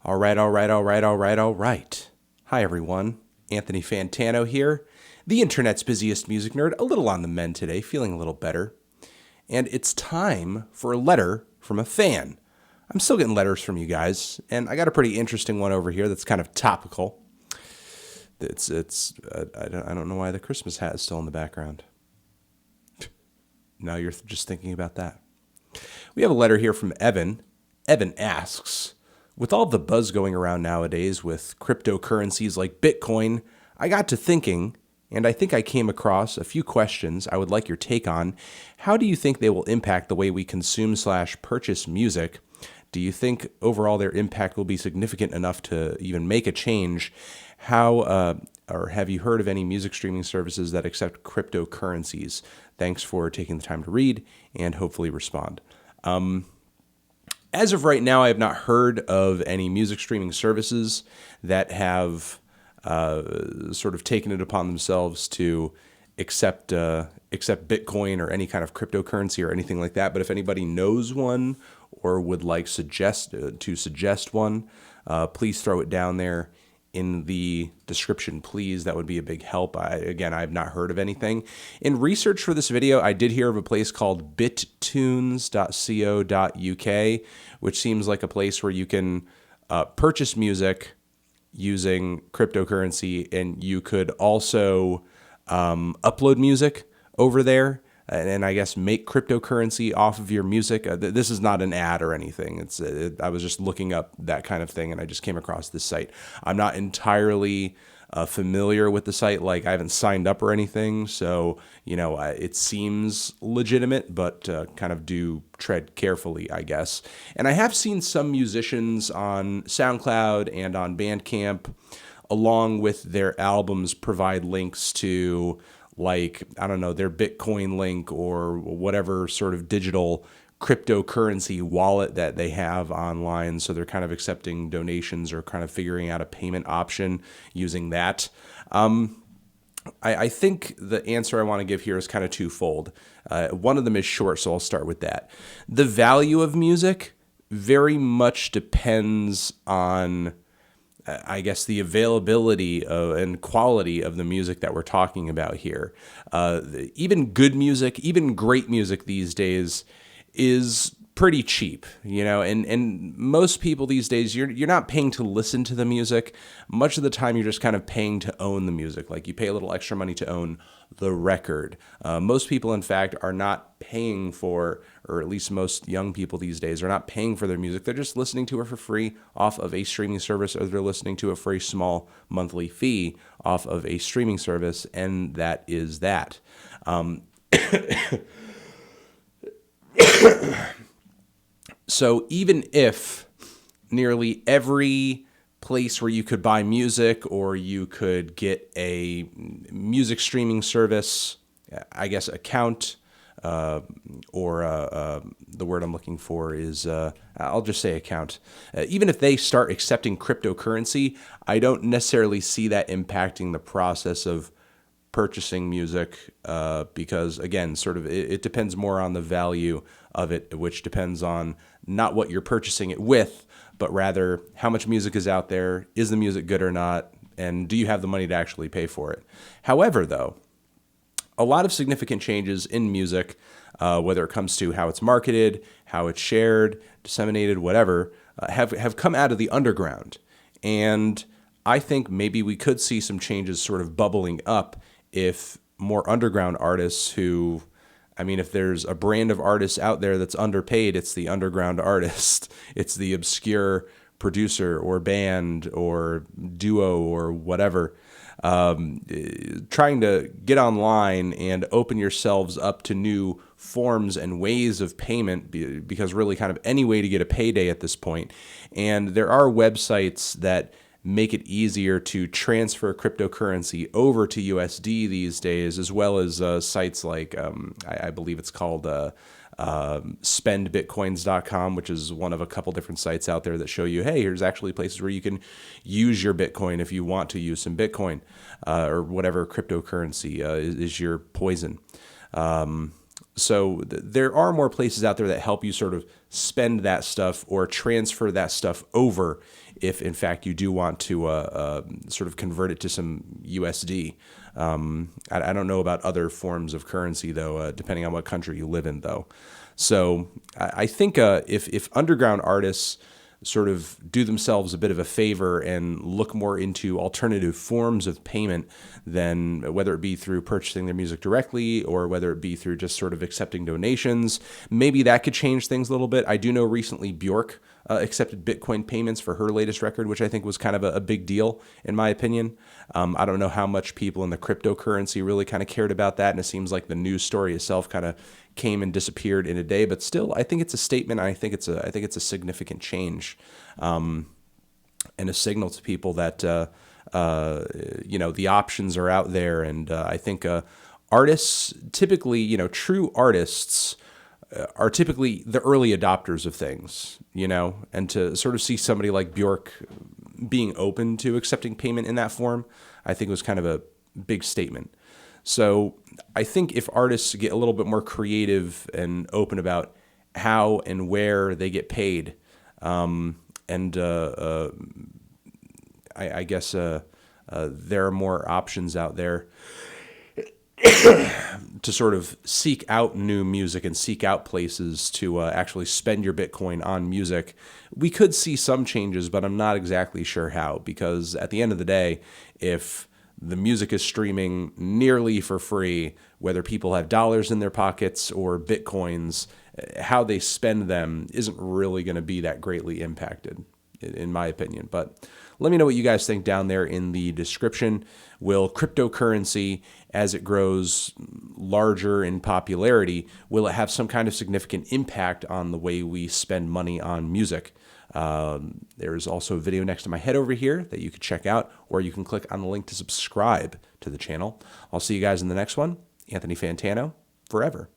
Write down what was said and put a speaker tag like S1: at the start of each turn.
S1: All right, all right, all right, all right, all right. Hi, everyone. Anthony Fantano here, the internet's busiest music nerd, a little on the mend today, feeling a little better. And it's time for a letter from a fan. I'm still getting letters from you guys, and I got a pretty interesting one over here that's kind of topical. I don't know why the Christmas hat is still in the background. Now you're just thinking about that. We have a letter here from Evan. Evan asks, with all the buzz going around nowadays with cryptocurrencies like Bitcoin, I got to thinking, and I think I came across a few questions I would like your take on. How do you think they will impact the way we consume/purchase music? Do you think overall their impact will be significant enough to even make a change? Or have you heard of any music streaming services that accept cryptocurrencies? Thanks for taking the time to read and hopefully respond. As of right now, I have not heard of any music streaming services that have sort of taken it upon themselves to accept Bitcoin or any kind of cryptocurrency or anything like that. But if anybody knows one or would like to suggest one, please throw it down there in the description, please. That would be a big help. I have not heard of anything. In research for this video, I did hear of a place called bittunes.co.uk, which seems like a place where you can purchase music using cryptocurrency, and you could also upload music over there and I guess make cryptocurrency off of your music. This is not an ad or anything. I was just looking up that kind of thing, and I just came across this site. I'm not entirely familiar with the site. Like, I haven't signed up or anything, so it seems legitimate, but kind of do tread carefully, I guess. And I have seen some musicians on SoundCloud and on Bandcamp, along with their albums, provide links to, like, I don't know, their Bitcoin link or whatever sort of digital cryptocurrency wallet that they have online. So they're kind of accepting donations or kind of figuring out a payment option using that. I think the answer I want to give here is kind of twofold. One of them is short, so I'll start with that. The value of music very much depends on, I guess, the availability and quality of the music that we're talking about here. Even good music, even great music these days is pretty cheap, and most people these days, you're not paying to listen to the music. Much of the time, you're just kind of paying to own the music. Like, you pay a little extra money to own the record. Most people, in fact, are not paying for, or at least most young people these days are not paying for their music. They're just listening to it for free off of a streaming service, or they're listening to it for a small monthly fee off of a streaming service, and that is that. So even if nearly every place where you could buy music or you could get a music streaming service, I guess, account, or the word I'm looking for is, I'll just say account. Even if they start accepting cryptocurrency, I don't necessarily see that impacting the process of purchasing music, because, again, sort of it depends more on the value of it, which depends on not what you're purchasing it with, but rather how much music is out there, is the music good or not, and do you have the money to actually pay for it. However, though, a lot of significant changes in music, whether it comes to how it's marketed, how it's shared, disseminated, whatever, have come out of the underground. And I think maybe we could see some changes sort of bubbling up if more underground artists who, if there's a brand of artists out there that's underpaid, it's the underground artist. It's the obscure producer or band or duo or whatever, trying to get online and open yourselves up to new forms and ways of payment, because really kind of any way to get a payday at this point. And there are websites that make it easier to transfer cryptocurrency over to USD these days, as well as sites like, I believe it's called spendbitcoins.com, which is one of a couple different sites out there that show you, hey, here's actually places where you can use your Bitcoin if you want to use some Bitcoin, or whatever cryptocurrency is your poison. So there are more places out there that help you sort of spend that stuff or transfer that stuff over if, in fact, you do want to sort of convert it to some USD. I don't know about other forms of currency, though, depending on what country you live in, though. So I think if underground artists sort of do themselves a bit of a favor and look more into alternative forms of payment, than whether it be through purchasing their music directly or whether it be through just sort of accepting donations, maybe that could change things a little bit. I do know recently Bjork accepted Bitcoin payments for her latest record, which I think was kind of a big deal in my opinion. I don't know how much people in the cryptocurrency really kind of cared about that, and it seems like the news story itself kind of came and disappeared in a day. But still, I think it's a statement. I think it's a significant change, and a signal to people that the options are out there. And I think artists typically, true artists are typically the early adopters of things, and to sort of see somebody like Bjork being open to accepting payment in that form, I think was kind of a big statement. So I think if artists get a little bit more creative and open about how and where they get paid, I guess there are more options out there to sort of seek out new music and seek out places to actually spend your Bitcoin on music. We could see some changes, but I'm not exactly sure how, because at the end of the day, if the music is streaming nearly for free, whether people have dollars in their pockets or Bitcoins, how they spend them isn't really going to be that greatly impacted, in my opinion. But let me know what you guys think down there in the description. Will cryptocurrency, as it grows larger in popularity, will it have some kind of significant impact on the way we spend money on music? There's also a video next to my head over here that you could check out, or you can click on the link to subscribe to the channel. I'll see you guys in the next one. Anthony Fantano, forever.